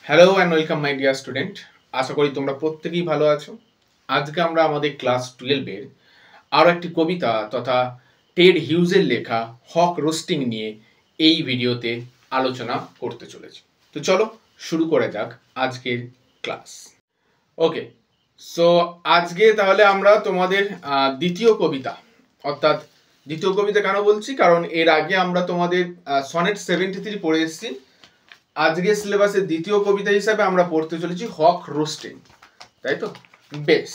Hello and welcome my dear student. আশা করি তোমরা প্রত্যেকেই ভালো আছো। আজকে আমরা আমাদের ক্লাস 12-এর আরও একটি কবিতা তথা টেড হিউজের লেখা হক রোস্টিং নিয়ে এই ভিডিওতে আলোচনা করতে চলেছি। তো চলো শুরু করে যাক আজকের ক্লাস। ওকে, সো আজকে তাহলে আমরা তোমাদের দ্বিতীয় কবিতা, অর্থাৎ দ্বিতীয় কবিতা কেন বলছি, কারণ এর আগে আমরা তোমাদের সনেট 73 পড়ে এসেছি। আজকে সিলেবাসের দ্বিতীয় কবিতা হিসাবে আমরা পড়তে চলেছি হক রোস্টিং, তাই তো? বেশ,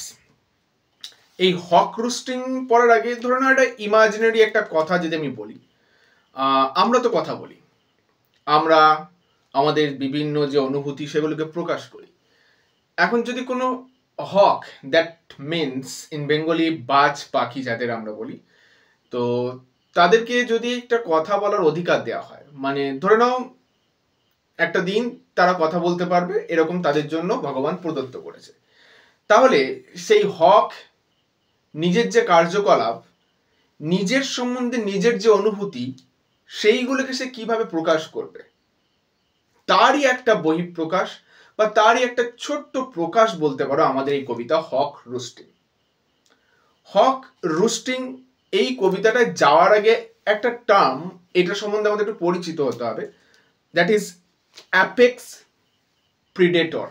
এই হক রোস্টিং পড়ার আগে ধরে নাও একটা ইমাজিনারি একটা কথা যদি আমি বলি। আমরা তো কথা বলি, আমরা আমাদের বিভিন্ন যে অনুভূতি সেগুলোকে প্রকাশ করি। এখন যদি কোনো হক, দ্যাট মিনস ইন বেঙ্গলি বাজ পাখি যাদের আমরা বলি, তো তাদেরকে যদি একটা কথা বলার অধিকার দেওয়া হয়, মানে ধরে নাও একটা দিন তারা কথা বলতে পারবে, এরকম তাদের জন্য ভগবান প্রদত্ত করেছে, তাহলে সেই হক নিজের যে কার্যকলাপ, নিজের সম্বন্ধে নিজের যে অনুভূতি, সেইগুলোকে সে কিভাবে প্রকাশ করবে, তারই একটা বহিঃপ্রকাশ বা তারই একটা ছোট্ট প্রকাশ বলতে পারো আমাদের এই কবিতা হক রোস্টিং। হক রোস্টিং এই কবিতাটায় যাওয়ার আগে একটা টার্ম, এটা সম্বন্ধে আমাদের একটু পরিচিত হতে হবে, that is apex predator.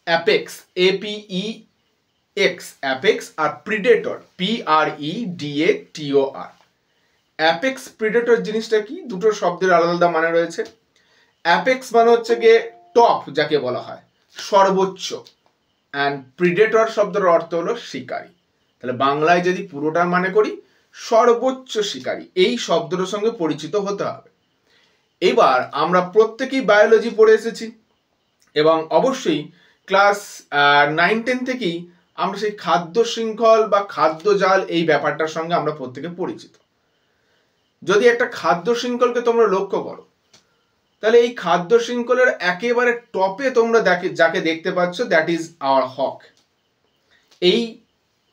Apex, APEX, apex, আর প্রিডেটর PREDATOR। অ্যাপেক্স প্রিডেটর জিনিসটা কি? দুটো শব্দের আলাদা আলাদা মানে রয়েছে। অ্যাপেক্স মানে হচ্ছে গিয়ে টপ, যাকে বলা হয় সর্বোচ্চ, অ্যান্ড প্রিডেটর শব্দের অর্থ হলো শিকারী। তাহলে বাংলায় যদি পুরোটা মানে করি, সর্বোচ্চ শিকারী, এই শব্দটার সঙ্গে পরিচিত হতে হবে। এবার আমরা প্রত্যেকেই বায়োলজি পড়ে এসেছি এবং অবশ্যই ক্লাস 9-10 থেকেই আমরা সেই খাদ্য শৃঙ্খল বা খাদ্য জাল এই ব্যাপারটার সঙ্গে আমরা প্রত্যেকে পরিচিত। যদি একটা খাদ্য শৃঙ্খলকে তোমরা লক্ষ্য করো, তাহলে এই খাদ্য শৃঙ্খলের একেবারে টপে তোমরা যাকে দেখতে পাচ্ছ, দ্যাট ইজ আওয়ার হক। এই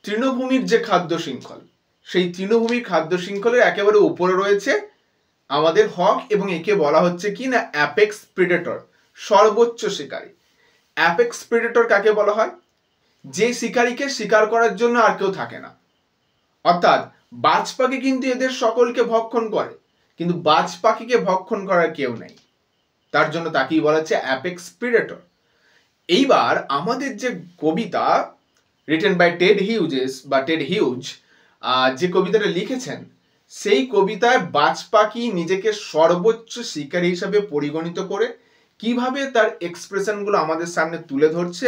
তৃণভূমির যে খাদ্য শৃঙ্খল, সেই তৃণভূমির খাদ্য শৃঙ্খলের একেবারে উপরে রয়েছে আমাদের হক, এবং একে বলা হচ্ছে কি না অ্যাপেক্স প্রিডেটর, সর্বোচ্চ শিকারী। অ্যাপেক্স প্রিডেটর কাকে বলা হয়? যে শিকারীকে শিকার করার জন্য আর কেউ থাকে না। অর্থাৎ বাজ পাখি কিন্তু এদের সকলকে ভক্ষণ করে, কিন্তু বাজ পাখিকে ভক্ষণ করার কেউ নেই, তার জন্য তাকেই বলা হচ্ছে অ্যাপেক্স প্রিডেটর। এইবার আমাদের যে কবিতা রিটেন বাই টেড হিউজ, যে কবিতাটা লিখেছেন, সেই কবিতায় বাজ পাখি নিজেকে সর্বোচ্চ শিকারী হিসাবে পরিগণিত করে কিভাবে তার এক্সপ্রেশনগুলো আমাদের সামনে তুলে ধরছে,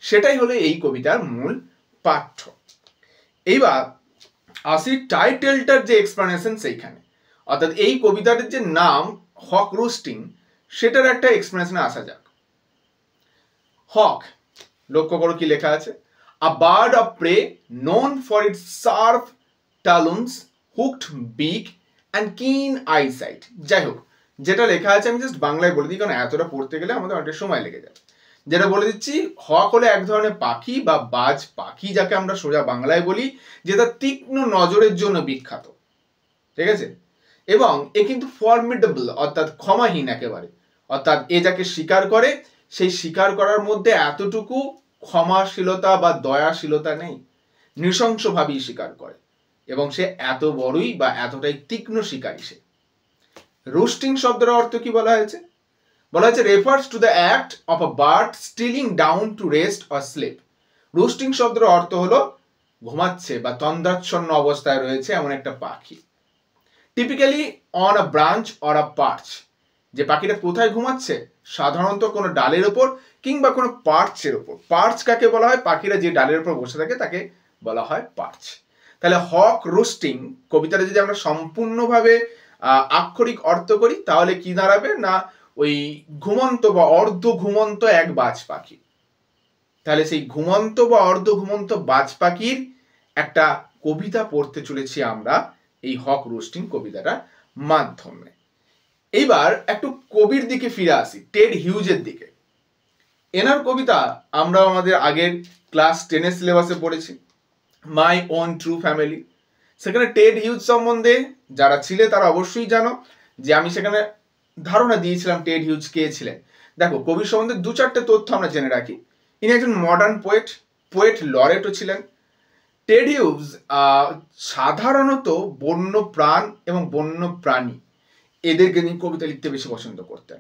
সেটাই হলো এই কবিতার মূল পাঠ্য। এইবার আসি টাইটেলটার যে এক্সপ্লেনেশন সেইখানে, অর্থাৎ এই কবিতাটার যে নাম হক রোস্টিং, সেটার একটা এক্সপ্লেনেশনে আসা যাক। হক, লক্ষ্য করো কি লেখা আছে, a bird of prey known for its sharp talons, hooked beak and keen eyesight. যাই হোক, যেটা লেখা আছে আমি জাস্ট বাংলায় বলে দিই, কারণ এতটা পড়তে গেলে আমাদের অনেক সময় লেগে যাবে। যেটা বলে দিচ্ছি, হক হলো এক ধরনের পাখি বা বাজ পাখি, যাকে আমরা সোজা বাংলায় বলি, যেটা তীক্ষ্ণ নজরের জন্য বিখ্যাত, ঠিক আছে? এবং এ কিন্তু ফর্মিডেবল, অর্থাৎ ক্ষমাহীন একেবারে। অর্থাৎ এ যাকে শিকার করে, সেই শিকার করার মধ্যে এতটুকু ক্ষমাশীলতা বা দয়াশীলতা নেই, নৃশংসভাবেই শিকার করে, এবং সে এত বড়ই বা এতটাই তীক্ষ্ণ শিকারী সে। রোস্টিং শব্দের অর্থ কি বলা হয়েছে? বলা হয়েছে refers to the act of a bird stealing down to rest or sleep. Roosting শব্দের অর্থ হলো ঘুমাচ্ছে বা তন্দ্রাচ্ছন্ন অবস্থায় রয়েছে এমন একটা পাখি, typically on a branch or a পার্চ। যে পাখিটা কোথায় ঘুমাচ্ছে? সাধারণত কোনো ডালের ওপর কিংবা কোনো পার্চের ওপর। পার্চ কাকে বলা হয়? পাখিরা যে ডালের ওপর বসে থাকে তাকে বলা হয় পার্চ। তাহলে হক রোস্টিং কবিতাটা যদি আমরা সম্পূর্ণভাবে আক্ষরিক অর্থ করি, তাহলে কি দাঁড়াবে না, ওই ঘুমন্ত বা অর্ধ ঘুমন্ত এক বাজ পাখি। তাহলে সেই ঘুমন্ত বা অর্ধ ঘুমন্ত বাজ পাখির একটা কবিতা পড়তে চলেছি আমরা এই হক রোস্টিং কবিতাটার মাধ্যমে। এইবার একটু কবির দিকে ফিরে আসি, টেড হিউজের দিকে। এনার কবিতা আমরা আমাদের আগের ক্লাস 10 সিলেবাসে পড়েছি, মাই ওন ট্রু ফ্যামিলি। সেখানে টেড হিউজ সম্বন্ধে যারা ছিলে তারা অবশ্যই জানো যে আমি সেখানে ধারণা দিয়েছিলাম টেড হিউজ কে ছিলেন। দেখো কবির সম্বন্ধে 2-4টে তথ্য আমরা জেনে রাখি। ইনি একজন মডার্ন পোয়েট লরেটও ছিলেন। টেড হিউজ সাধারণত বন্য প্রাণ এবং বন্য প্রাণী এদেরকে নিয়ে কবিতা লিখতে বেশি পছন্দ করতেন।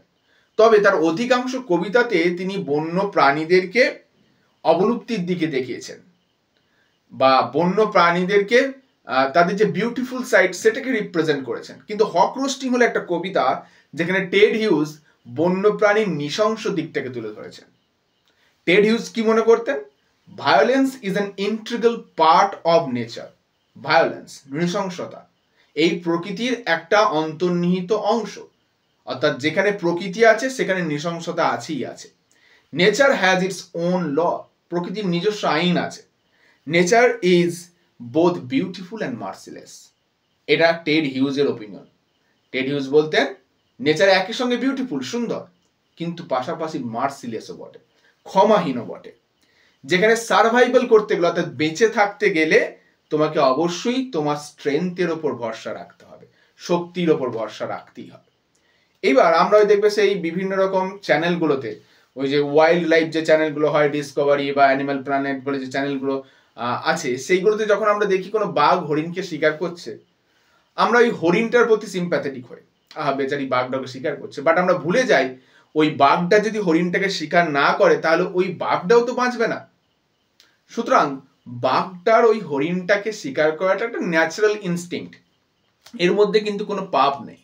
তবে তার অধিকাংশ কবিতাতে তিনি বন্য প্রাণীদেরকে অবলুপ্তির দিকে দেখিয়েছেন, বা বন্য প্রাণীদেরকে তাদের যে বিউটিফুল সাইড সেটাকে রিপ্রেজেন্ট করেছেন। কিন্তু হক রোস্টিং হলো একটা কবিতা যেখানে টেড হিউজ বন্য প্রাণীর নৃশংস দিকটাকে তুলে ধরেছেন। টেড হিউজ কি মনে করতেন? Violence is an integral part of nature. Violence, নৃশংসতা, এই প্রকৃতির একটা অন্তর্নিহিত অংশ। অর্থাৎ যেখানে প্রকৃতি আছে সেখানে নৃশংসতা আছেই আছে। Nature has its own law, প্রকৃতির নিজস্ব আইন আছে। Nature is both beautiful and merciless. এটা টেড হিউজের ওপিনিয়ন। টেড হিউজ বলতেন নেচার একই সঙ্গে বিউটিফুল, সুন্দর, কিন্তু পাশাপাশি মার্সিলেসও বটে, ক্ষমাহীনও বটে। যেখানে সার্ভাইভাল করতে গেলে, অর্থাৎ বেঁচে থাকতে গেলে তোমাকে অবশ্যই তোমার স্ট্রেংথের ওপর ভরসা রাখতে হবে, শক্তির ওপর ভরসা রাখতেই হবে। এইবার আমরা দেখবে সেই বিভিন্ন রকম চ্যানেলগুলোতে, ওই যে ওয়াইল্ড লাইফ যে চ্যানেলগুলো হয়, ডিসকভারি বা অ্যানিম্যাল প্ল্যানেট বলে যে চ্যানেলগুলো আছে, সেইগুলোতে যখন আমরা দেখি কোনো বাঘ হরিণকে শিকার করছে, আমরা ওই হরিণটার প্রতি সিম্প্যাথেটিক হই, আহা বেচারি বাঘটাকে শিকার করছে। বাট আমরা ভুলে যাই ওই বাঘটা যদি হরিণটাকে শিকার না করে তাহলে ওই বাঘটাও তো বাঁচবে না। সুতরাং বাঘটার ওই হরিণটাকে শিকার করাটা একটা ন্যাচারাল ইনস্টিংক্ট, এর মধ্যে কিন্তু কোনো পাপ নেই।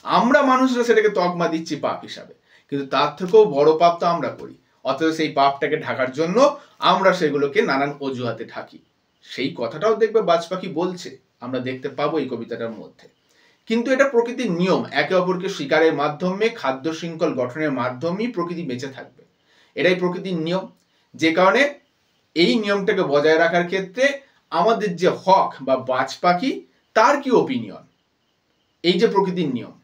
আমরা মানুষরা সেটাকে তকমা দিচ্ছি পাপ হিসাবে, কিন্তু তার থেকেও বড় পাপ তো আমরা করি। অথচ সেই পাপটাকে ঢাকার জন্য আমরা সেগুলোকে নানান অজুহাতে ঢাকি। সেই কথাটাও দেখবে বাজ পাখি বলছে, আমরা দেখতে পাবো এই কবিতাটার মধ্যে। কিন্তু এটা প্রকৃতির নিয়ম, একে অপরকে শিকারের মাধ্যমে, খাদ্য শৃঙ্খল গঠনের মাধ্যমেই প্রকৃতি বেঁচে থাকবে, এটাই প্রকৃতির নিয়ম। যে কারণে এই নিয়মটাকে বজায় রাখার ক্ষেত্রে আমাদের যে হক বা বাজ পাখি, তার কি ওপিনিয়ন, এই যে প্রকৃতির নিয়ম,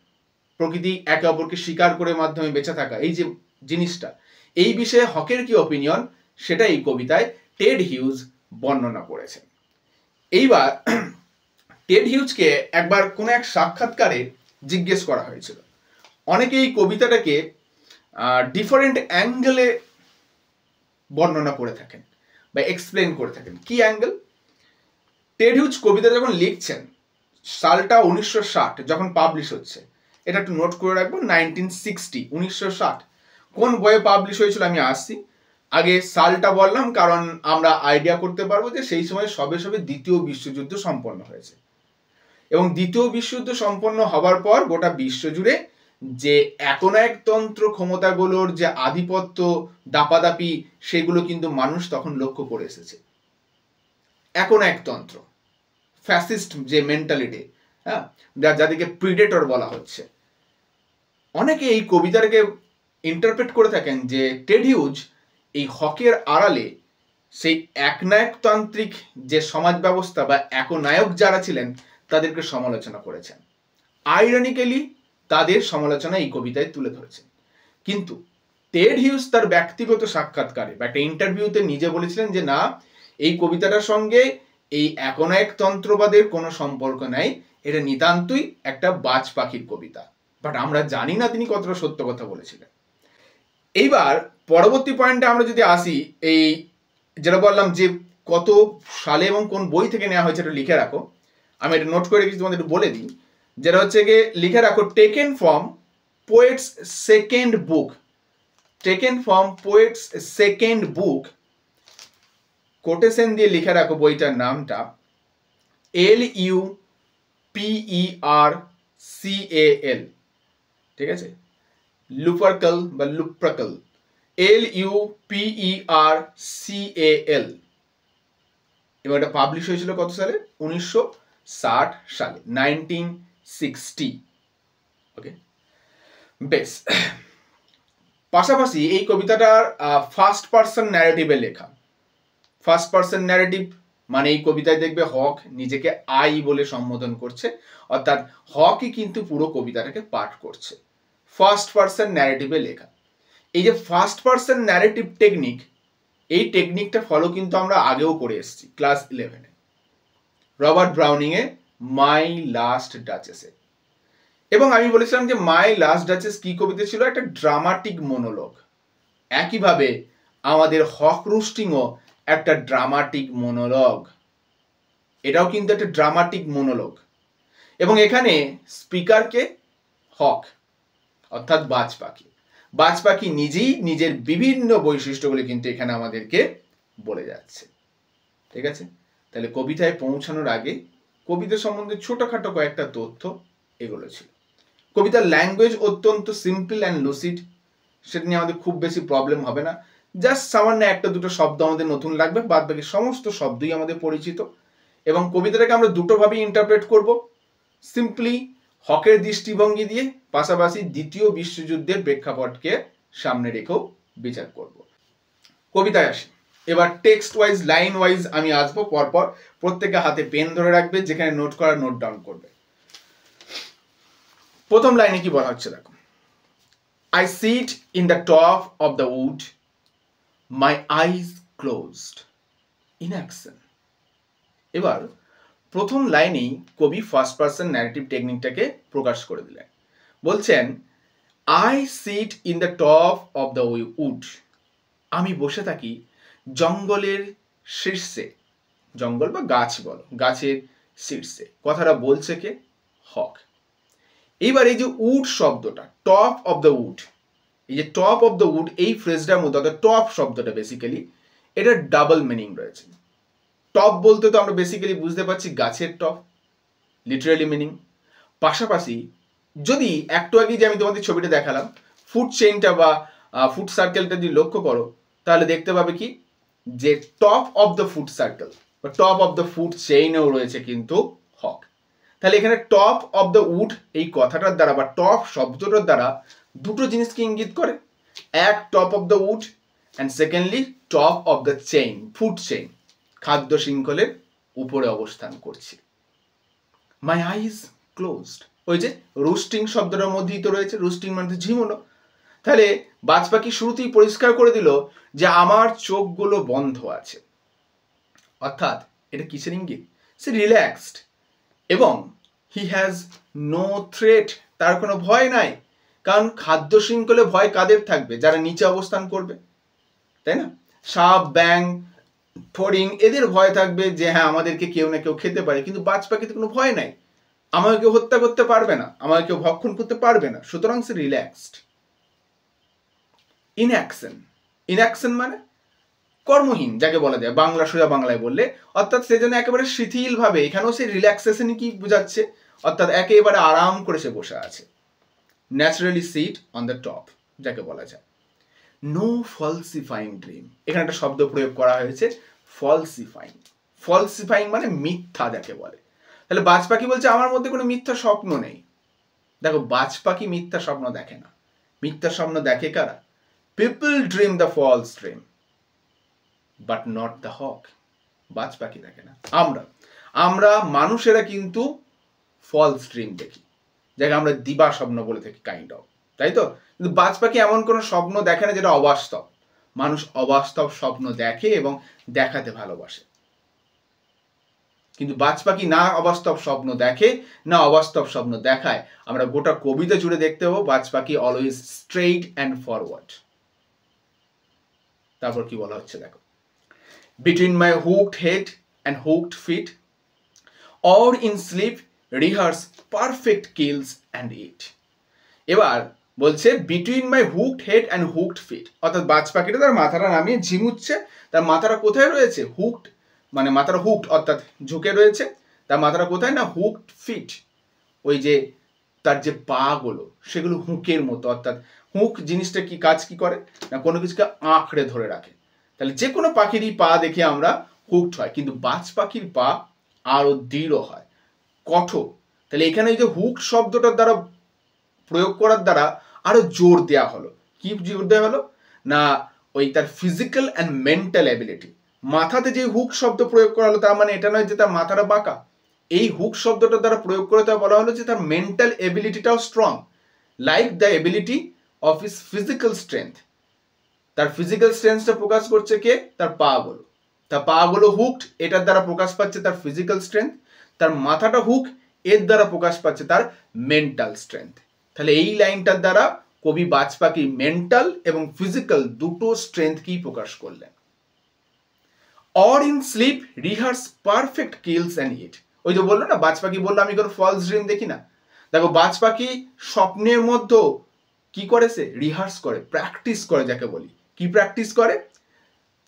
প্রকৃতি একে অপরকে শিকার করে মাধ্যমে বেঁচে থাকা, এই যে জিনিসটা, এই বিষয়ে হকের কি ওপিনিয়ন, সেটা এই কবিতায় টেড হিউজ বর্ণনা করেছেন। এইবার টেড হিউজকে একবার কোনো এক সাক্ষাৎকারে জিজ্ঞেস করা হয়েছিল। অনেকে এই কবিতাটাকে ডিফারেন্ট অ্যাঙ্গেলে বর্ণনা করে থাকেন বা এক্সপ্লেন করে থাকেন। কি অ্যাঙ্গেল? টেড হিউজ কবিতা যখন লিখছেন, সালটা 1960 যখন পাবলিশ হচ্ছে, এটা একটু নোট করে রাখবো, 1960, 1960। কোন বইয়ে পাবলিশ হয়েছিল আমি আসছি, আগে সালটা বললাম কারণ আমরা আইডিয়া করতে পারবো যে সেই সময় সবে সবে দ্বিতীয় বিশ্বযুদ্ধ সম্পন্ন হয়েছে, এবং দ্বিতীয় বিশ্বযুদ্ধ সম্পন্ন হবার পর গোটা বিশ্বজুড়ে যে একনায়কতন্ত্র ক্ষমতাগুলোর যে আধিপত্য, দাপাদাপি, সেগুলো কিন্তু মানুষ তখন লক্ষ্য করে এসেছে। একনায়কতন্ত্র, ফ্যাসিস্ট যে মেন্টালিটি, হ্যাঁ, যাদেরকে প্রিডেটর বলা হচ্ছে। অনেকে এই কবিতাটাকে ইন্টারপ্রেট করে থাকেন যে টেড হিউজ এই হকের আড়ালে সেই একনায়কতান্ত্রিক যে সমাজ ব্যবস্থা বা একনায়ক যারা ছিলেন তাদেরকে সমালোচনা করেছেন। আইরনিক্যালি তাদের সমালোচনা এই কবিতায় তুলে ধরেছেন। কিন্তু টেড হিউজ তার ব্যক্তিগত সাক্ষাৎকারে বা একটা ইন্টারভিউতে নিজে বলেছিলেন যে না, এই কবিতাটার সঙ্গে এই একনায়কতন্ত্রবাদের কোনো সম্পর্ক নাই, এটা নিতান্তই একটা বাজ পাখির কবিতা। বাট আমরা জানি না তিনি কতটা সত্য কথা বলেছিলেন। এইবার পরবর্তী পয়েন্টে আমরা যদি আসি, এই যেটা বললাম যে কত সালে এবং কোন বই থেকে নেওয়া হয়েছে এটা লিখে রাখো, আমি এটা নোট করে রেখেছি, তোমাদের একটু বলে দিই। যেটা হচ্ছে গিয়ে লিখে রাখো, taken from poet's second book, taken from poet's second book, quotation দিয়ে লিখে রাখো বইটার নামটা, LUPERCAL, ঠিক আছে, লুপারকাল বা লুপ্রাকাল, LUPERCAL। এবং এটা পাবলিশ হয়েছিল কত সালে? 1960 সালে, 1960। ওকে, বেশ। পাশাপাশি এই কবিতাটার ফার্স্ট পার্সন ন্যারেটিভে লেখা। ফার্স্ট পার্সন ন্যারেটিভ মানে এই কবিতায় দেখবে হক নিজেকে আই বলে সম্বোধন করছে, অর্থাৎ হকই কিন্তু পুরো কবিতাটাকে পাঠ করছে। ফার্স্ট পার্সন ন্যারেটিভে লেখা। এই যে ফার্স্ট পার্সন ন্যারেটিভ টেকনিক, এই টেকনিকটা ফলো কিন্তু আমরা আগেও করে এসেছি ক্লাস 11-এ, রবার্ট ব্রাউনিং এ মাই লাস্ট ডাচেসে। এবং আমি বলেছিলাম যে মাই লাস্ট ডাচেস কি কবিতা ছিল, একটা ড্রামাটিক মনোলগ। একইভাবে আমাদের হক রুস্টিংও একটা ড্রামাটিক মনোলগ, এটাও কিন্তু একটা ড্রামাটিক মনোলগ। এবং এখানে স্পিকারকে হক অর্থাৎ বাজ পাখি, বাজ পাখি নিজেই নিজের বিভিন্ন বৈশিষ্ট্যগুলি কিন্তু এখানে আমাদেরকে বলে যাচ্ছে। ঠিক আছে, তাহলে কবিতায় পৌঁছানোর আগে কবিতা সম্বন্ধে ছোটখাটো কয়েকটা তথ্য এগুলো ছিল। কবিতার ল্যাঙ্গুয়েজ অত্যন্ত সিম্পল অ্যান্ড লুসিড, সেটা নিয়ে আমাদের খুব বেশি প্রবলেম হবে না। জাস্ট সামান্য একটা দুটো শব্দ আমাদের নতুন লাগবে, বাদ বাকি সমস্ত শব্দই আমাদের পরিচিত। এবং কবিতাটাকে আমরা দুটোভাবেই ইন্টারপ্রেট করব, সিম্পলি হকের দৃষ্টিভঙ্গি দিয়ে, পাশাপাশি দ্বিতীয় বিশ্বযুদ্ধের প্রেক্ষাপটকে সামনে রেখেও বিচার করব। কবিতায় আসি এবার। টেক্সট ওয়াইজ, লাইন ওয়াইজ আমি আসবো পরপর। প্রত্যেকে হাতে পেন ধরে রাখবে, যেখানে নোট করা নোট ডাউন করবে। প্রথম লাইনে কি বলা হচ্ছে দেখো, I sit in the top of the wood, my eyes closed, in action. এবার প্রথম লাইনেই কবি ফার্স্ট পারসন ন্যারেটিভ টেকনিকটাকে প্রকাশ করে দিলেন। বলছেন I sit in the top of the wood, আমি বসে থাকি জঙ্গলের শীর্ষে, জঙ্গল বা গাছ বলো, গাছের শীর্ষে। কথাটা বলছে কে? হক। এইবার এই যে উড শব্দটা, টপ অফ দ্য উড, এই যে টপ অফ দ্য উড, এই ফ্রেজটার মধ্যে অর্থাৎ টপ শব্দটা বেসিক্যালি এটা ডাবল মিনিং রয়েছে। টপ বলতে তো আমরা বেসিক্যালি বুঝতে পারছি গাছের টপ, লিটারালি মিনিং। পাশাপাশি যদি একটু আগে যে আমি তোমাদের ছবিটা দেখালাম, ফুড চেইনটা বা ফুড সার্কেলটা যদি লক্ষ্য করো, তাহলে দেখতে পাবে কি যে top of the food circle বা টপ অফ দ্য ফুড চেইনেও রয়েছে কিন্তু হক। তাহলে এখানে টপ অফ দ্য উড এই কথাটার দ্বারা বা টপ শব্দটার দ্বারা দুটো জিনিসকে ইঙ্গিত করে। এক, top of the wood, and secondly top of the chain, food chain, খাদ্য শৃঙ্খলের উপরে অবস্থান করছে। মাই আইজ ক্লোজড, ওই যে রোস্টিং শব্দটার মধ্যেই তো রয়েছে, রোস্টিং মানে ঝিমোনো। তাহলে বাজ পাখি শুরুতেই পরিষ্কার করে দিল যে আমার চোখগুলো বন্ধ আছে, অর্থাৎ এটা কিসের ইঙ্গিত? সে রিল্যাক্সড এবং হি হ্যাজ নো থ্রেট, তার কোনো ভয় নাই। কারণ খাদ্য শৃঙ্খলে ভয় কাদের থাকবে? যারা নিচে অবস্থান করবে, তাই না? সাপ, ব্যাং, ফড়িং এদের ভয় থাকবে যে হ্যাঁ আমাদেরকে কেউ না কেউ খেতে পারে, কিন্তু বাজ পাখিতে কোনো ভয় নাই, আমাকে কেউ হত্যা করতে পারবে না, আমাকে কেউ ভক্ষণ করতে পারবে না, সুতরাং সে রিল্যাক্সড। ইনঅ্যাকশন, ইনঅ্যাকশন মানে কর্মহীন যাকে বলা যায় বাংলা, সোজা বাংলায় বললে, অর্থাৎ সে যেন একেবারে শিথিল ভাবে, এখানেও সে রিল্যাক্সেশনই কি বোঝাচ্ছে, অর্থাৎ একেবারে আরাম করে সে বসে আছে। Naturally sit on the top যাকে বলা যায়। নো ফলসিফাইং ড্রিম, এখানে একটা শব্দ প্রয়োগ করা হয়েছে ফলসিফাইং। ফলসিফাইং মানে মিথ্যা যাকে বলে। তাহলে বাজ পাখি বলছে আমার মধ্যে কোনো মিথ্যা স্বপ্ন নেই। দেখো বাজ পাখি মিথ্যা স্বপ্ন দেখে না, মিথ্যা স্বপ্ন দেখে কারা? People dream the false dream but not the hawk. বাজ পাখি দেখে না, আমরা মানুষেরা কিন্তু ফলস ড্রিম দেখি, যাকে আমরা দিবা স্বপ্ন বলে থাকি কাইন্ড অফ, তাই তো? কিন্তু বাজ পাখি এমন কোনো স্বপ্ন দেখে না যেটা অবাস্তব। মানুষ অবাস্তব স্বপ্ন দেখে এবং দেখাতে ভালোবাসে, কিন্তু বাজ পাখি না অবাস্তব স্বপ্ন দেখে না অবাস্তব স্বপ্ন দেখায়। আমরা গোটা কবিতা জুড়ে দেখতে পাবো বাজ পাখি অলওয়েজ স্ট্রেইট অ্যান্ড ফরওয়ার্ড। তারপর কি বলা হচ্ছে দেখো, between my hooked head and hooked feet, or in sleep rehearse perfect kills and eat. এবার বলছে between my hooked head and hooked feet, অর্থাৎ বাজ পাখিটা তার মাথাটা নামিয়ে ঝিমুচ্ছে। তার মাথাটা কোথায় রয়েছে? হুকড মানে মাথাটা হুকড অর্থাৎ ঝুঁকে রয়েছে। তার মাথাটা কোথায়? না হুকড ফিট, ওই যে তার যে পা গুলো সেগুলো হুকের মতো, অর্থাৎ হুক জিনিসটা কি কাজ কি করে না কোনো কিছুকে আঁকড়ে ধরে রাখে। তাহলে যে কোনো পাখিরই পা দেখে আমরা হুকড হয়, কিন্তু বাজ পাখির পা আরো দৃঢ় হয়, কঠোর। তাহলে এখানে এই যে হুক শব্দটার দ্বারা প্রয়োগ করার দ্বারা আরো জোর দেওয়া হলো। কি জোর দেওয়া হলো না ওই তার ফিজিক্যাল অ্যান্ড মেন্টাল অ্যাবিলিটি। মাথাতে যে হুক শব্দ প্রয়োগ করা হলো তার মানে এটা নয় যে তার মাথাটা বাঁকা। এই হুক শব্দটার দ্বারা প্রয়োগ করে তার বলা হলো যে তার মেন্টাল এবিলিটিটাও strong, like the ability of his physical strength. তার ফিজিক্যাল স্ট্রেংথটা প্রকাশ করছে কে? তার পা গুলো। তার পা গুলো হুকড, এটার দ্বারা প্রকাশ পাচ্ছে তার ফিজিক্যাল স্ট্রেংথ। তার মাথাটা হুক, এর দ্বারা প্রকাশ পাচ্ছে তার মেন্টাল স্ট্রেংথ। তাহলে এই লাইনটার দ্বারা কবি বাজ পাখি মেন্টাল এবং ফিজিক্যাল দুটো স্ট্রেংথকেই প্রকাশ করলেন। Or in sleep rehearse perfect kills and eat. ওই যে বললো না, বাজ পাখি বললো আমি কোনো ফলস ড্রিম দেখি না। দেখো বাজ পাখি স্বপ্নের মধ্যে কি করেছে, রিহার্স করে, প্র্যাকটিস করে, যাকে বলি কি প্র্যাকটিস করে,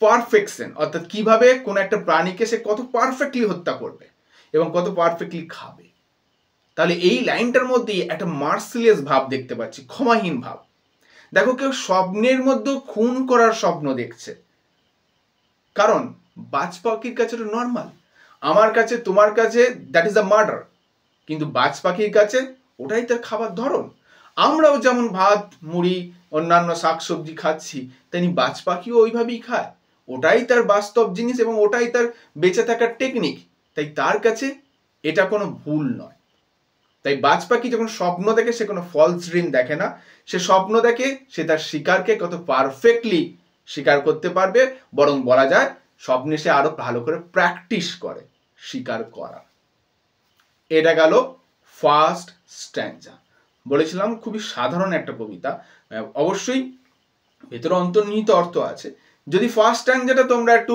পারফেকশন, অর্থাৎ কিভাবে কোন একটা প্রাণীকে সে কত পারফেক্টলি হত্যা করবে এবং কত পারফেক্টলি খাবে। তাহলে এই লাইনটার মধ্যে একটা মার্সিলিয়াস ভাব দেখতে পাচ্ছি, ক্ষমাহীন ভাব। দেখো কেউ স্বপ্নের মধ্যে খুন করার স্বপ্ন দেখছে, কারণ বাজ পাখির কাছে ওটা নর্মাল, আমার কাছে তোমার কাছে দ্যাট ইজ আ মার্ডার, কিন্তু বাজ পাখির কাছে ওটাই তার খাবার ধরন। আমরাও যেমন ভাত মুড়ি অন্যান্য শাকসবজি খাচ্ছি, তেমনি বাজ পাখিও ওইভাবেই খায়, ওটাই তার বাস্তব জিনিস এবং ওটাই তার বেঁচে থাকার টেকনিক। তাই তার কাছে এটা কোনো ভুল নয়। তাই বাজ পাখি যখন স্বপ্ন দেখে সে কোনো ফলস ড্রিম দেখে না, সে স্বপ্ন দেখে সে তার শিকারকে কত পারফেক্টলি শিকার করতে পারবে, বরং বলা যায় স্বপ্নে সে আরো ভালো করে প্র্যাকটিস করে শিকার করা। এটা গেল ফার্স্ট স্ট্যাঞ্জা। বলেছিলাম খুবই সাধারণ একটা কবিতা, অবশ্যই ভেতরে অন্তর্নিহিত অর্থ আছে। যদি ফার্স্ট স্ট্যাঞ্জাটা তোমরা একটু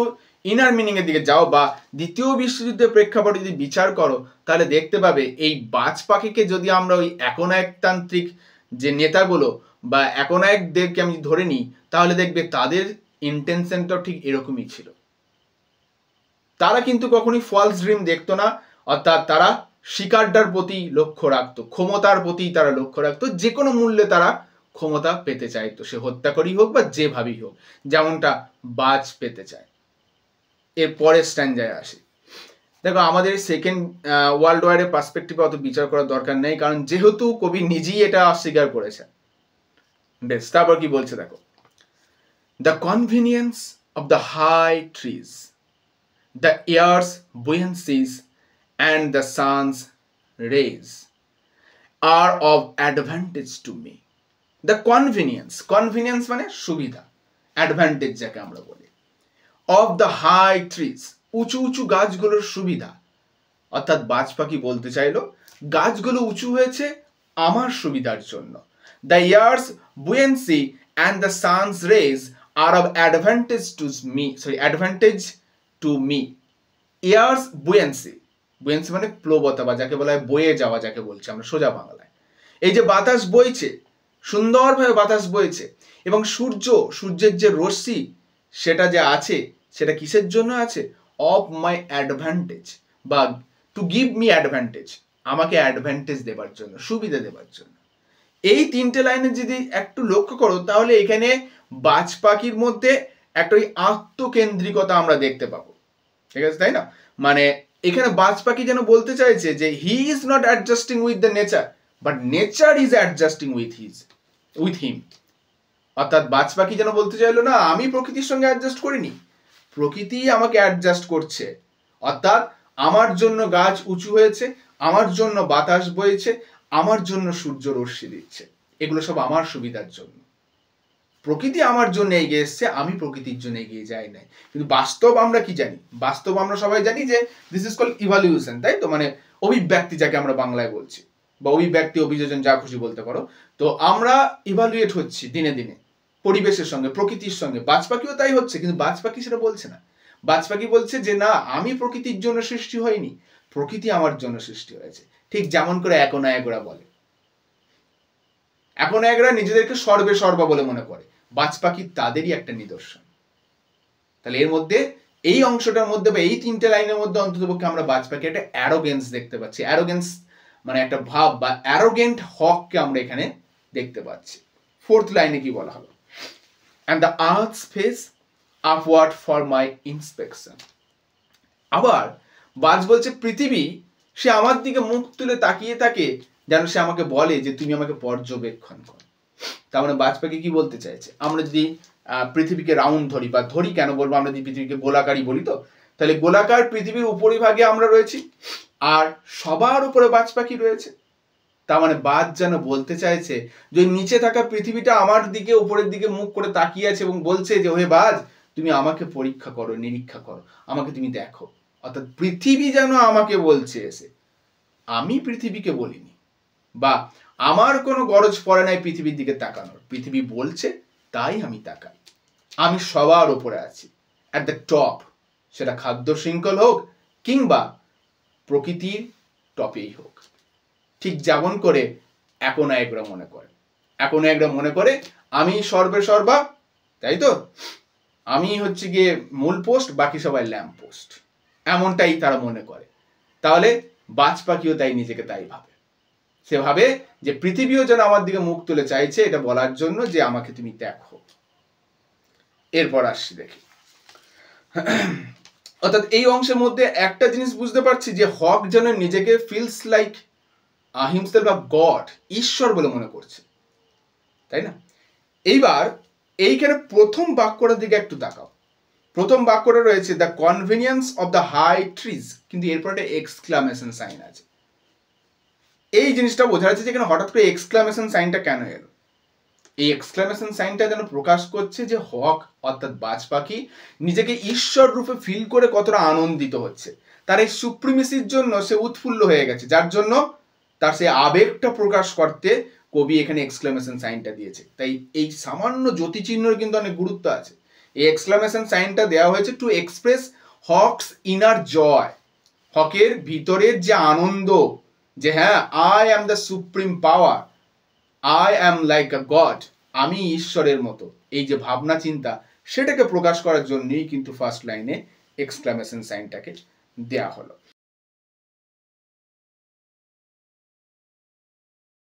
ইনার মিনিং এর দিকে যাও বা দ্বিতীয় বিশ্বযুদ্ধের প্রেক্ষাপটে যদি বিচার করো, তাহলে দেখতে পাবে এই বাজ পাখিকে যদি আমরা ওই একনায়কতান্ত্রিক যে নেতাগুলো বা একনায়কদেরকে আমি ধরে নিই, তাহলে দেখবে তাদের ইন্টেনশনটাও ঠিক এরকমই ছিল। তারা কিন্তু কখনোই ফলস ড্রিম দেখতো না, অর্থাৎ তারা শিকারটার প্রতি লক্ষ্য রাখতো, ক্ষমতার প্রতি তারা লক্ষ্য রাখতো, যে কোনো মূল্যে তারা ক্ষমতা পেতে চাইতো, সে হত্যাকারী হোক বা যেভাবেই হোক, যেমনটা বাজ পেতে চায়। এর পরের স্ট্যাঞ্জায় আসে। দেখো আমাদের সেকেন্ড ওয়ার্ল্ড ওয়ারের পার্সপেক্টিভে অত বিচার করার দরকার নেই, কারণ যেহেতু কবি নিজেই এটা অস্বীকার করেছে। বেশ, তারপর কি বলছে দেখো, the convenience of the high trees, the air's buoyancies and the sun's rays are of advantage to me. The convenience মানে সুবিধা, অ্যাডভান্টেজ যাকে আমরা বলি, of the high trees, উঁচু উঁচু গাছগুলোর সুবিধা। অর্থাৎ বাজ পাখি বলতে চাইলো গাছগুলো উঁচু হয়েছে আমার সুবিধার জন্য। The air's buoyancy and the sun's rays are of advantage to me. Air's buoyancy মানে প্লবতা বা যাকে বলা হয় বয়ে যাওয়া, যাকে বলছি আমরা সোজা বাংলায়। এই যে বাতাস বইছে, সুন্দরভাবে বাতাস বইছে, এবং সূর্যের যে রশ্মি সেটা যে আছে, সেটা কিসের জন্য আছে, অফ মাই অ্যাডভান্টেজ, বা টু গিভ মি অ্যাডভান্টেজ, আমাকে অ্যাডভান্টেজ দেবার জন্য, সুবিধা দেবার জন্য। এই তিনটে লাইনে যদি একটু লক্ষ্য করো, তাহলে এখানে বাজ পাখির মধ্যে একটা ওই আত্মকেন্দ্রিকতা আমরা দেখতে পাবো, ঠিক আছে, তাই না? মানে এখানে বাজ পাখি যেন বলতে চাইছে যে he is not adjusting with the nature, but nature is adjusting with him. অর্থাৎ বাজ পাখি যেন বলতে চাইলো না আমি প্রকৃতির সঙ্গে অ্যাডজাস্ট করিনি, প্রকৃতি আমাকে অ্যাডজাস্ট করছে। অর্থাৎ আমার জন্য গাছ উঁচু হয়েছে, আমার জন্য বাতাস বইছে, আমার জন্য সূর্য রশ্মি দিচ্ছে, এগুলো সব আমার সুবিধার জন্য। প্রকৃতি আমার জন্য এগিয়ে এসছে, আমি প্রকৃতির জন্য এগিয়ে যাই নাই। কিন্তু বাস্তব আমরা কি জানি, বাস্তব আমরা সবাই জানি যে দিস ইজ কল্ড ইভালিউশন, তাই তো, মানে অভিব্যক্তি যাকে আমরা বাংলায় বলছি, বা অভিব্যক্তি অভিযোজন যা খুশি বলতে পারো। তো আমরা ইভালুয়েট হচ্ছি দিনে দিনে পরিবেশের সঙ্গে, প্রকৃতির সঙ্গে। বাজ পাখিও তাই হচ্ছে, কিন্তু বাজ পাখি সেটা বলছে না। বাজ পাখি বলছে যে না, আমি প্রকৃতির জন্য সৃষ্টি হয়নি, প্রকৃতি আমার জন্য সৃষ্টি হয়েছে। ঠিক যেমন করে একনায়করা বলে, একনায়করা নিজেদেরকে সর্বে সর্বা বলে মনে করে, বাজ পাখি তাদেরই একটা নিদর্শন। তাহলে এর মধ্যে এই অংশটার মধ্যে বা এই তিনটে লাইনের মধ্যে অন্ততপক্ষে আমরা বাজ পাখি একটা অ্যারোগেন্স দেখতে পাচ্ছি। অ্যারোগেন্স মানে একটা ভাব বা অ্যারোগেন্ট হককে আমরা এখানে দেখতে পাচ্ছি। ফোর্থ লাইনে কি বলা হলো, and the earth's face upward for my inspection. আবার বাজ বলছে পৃথিবী সে আমার দিকে মুখ তুলে তাকিয়ে থাকে, যেন সে আমাকে বলে যে তুমি আমাকে পর্যবেক্ষণ করো। তার মানে বাজ পাখি কি বলতে চাইছে, আমরা যদি পৃথিবীকে রাউন্ড ধরি, বা ধরি কেন বলবো, আমরা যদি পৃথিবীকে গোলাকারই বলি, তো তাহলে গোলাকার পৃথিবীর উপরিভাগে আমরা রয়েছি, আর সবার উপরে বাজ পাখি রয়েছে। তার মানে বাজ যেন বলতে চাইছে যে নিচে থাকা পৃথিবীটা আমার দিকে উপরের দিকে মুখ করে তাকিয়ে আছে এবং বলছে যে ওহে বাজ, তুমি আমাকে পরীক্ষা করো, নিরীক্ষা করো, আমাকে তুমি দেখো। অর্থাৎ পৃথিবী যেন আমাকে বলছে এসে আমি পৃথিবীকে বলিনি, বা আমার কোনো গরজ পড়ে নাই পৃথিবীর দিকে তাকানোর, পৃথিবী বলছে তাই আমি তাকাই। আমি সবার ওপরে আছি, অ্যাট দ্য টপ, সেটা খাদ্য শৃঙ্খল হোক কিংবা প্রকৃতির টপেই হোক। ঠিক যেমন করে অ্যাকোনাইকরা মনে করে, অ্যাকোনাইকরা মনে করে আমি সর্বে সর্বা, তাই তো, আমি হচ্ছে গিয়ে মূল পোস্ট, বাকি সবাই ল্যাম্প পোস্ট, এমনটাই তারা মনে করে। তাহলে বাজ পাখিও তাই নিজেকে তাই ভাবে, সে ভাবে যে পৃথিবীও যেন আমার দিকে মুখ তুলে চাইছে এটা বলার জন্য যে আমাকে তুমি দেখো। এরপর আসছি দেখি, অর্থাৎ এই অংশের মধ্যে একটা জিনিস বুঝতে পারছি যে হক যেন নিজেকে feels like himself of god, ঈশ্বর বলে মনে করছে, তাই না? এইবার এইখানে প্রথম বাক্যটার দিকে একটু তাকাও। প্রথম বাক্যটা রয়েছে the convenience of the high trees, কিন্তু এরপর একটা এক্সক্লামেশন সাইন আছে। এই জিনিসটা বোঝা যাচ্ছে যে এখানে হঠাৎ করে এক্সক্লামেশন সাইনটা কেন এলো। এই এক্সক্লামেশন সাইনটা যেন প্রকাশ করছে যে হক অর্থাৎ বাজ পাখি নিজেকে ঈশ্বর রূপে ফিল করে কতটা আনন্দিত হচ্ছে, তার এই সুপ্রিমেসির জন্য সে উৎফুল্ল হয়ে গেছে, যার জন্য তার সেই আবেগটা প্রকাশ করতে কবি এখানে এক্সক্লামেশন সাইনটা দিয়েছে। তাই এই সামান্য জ্যোতিচিহ্নের কিন্তু অনেক গুরুত্ব আছে। এই এক্সক্লামেশন সাইনটা দেওয়া হয়েছে টু এক্সপ্রেস হকস ইনার জয়, হকের ভিতরের যে আনন্দ, যে হ্যাঁ I am the supreme power, I am like a god, আমি ঈশ্বরের মতো, এই যে ভাবনা চিন্তা, সেটাকে প্রকাশ করার জন্যই কিন্তু ফার্স্ট লাইনে এক্সক্লামেশন সাইনটাকে দেয়া হলো।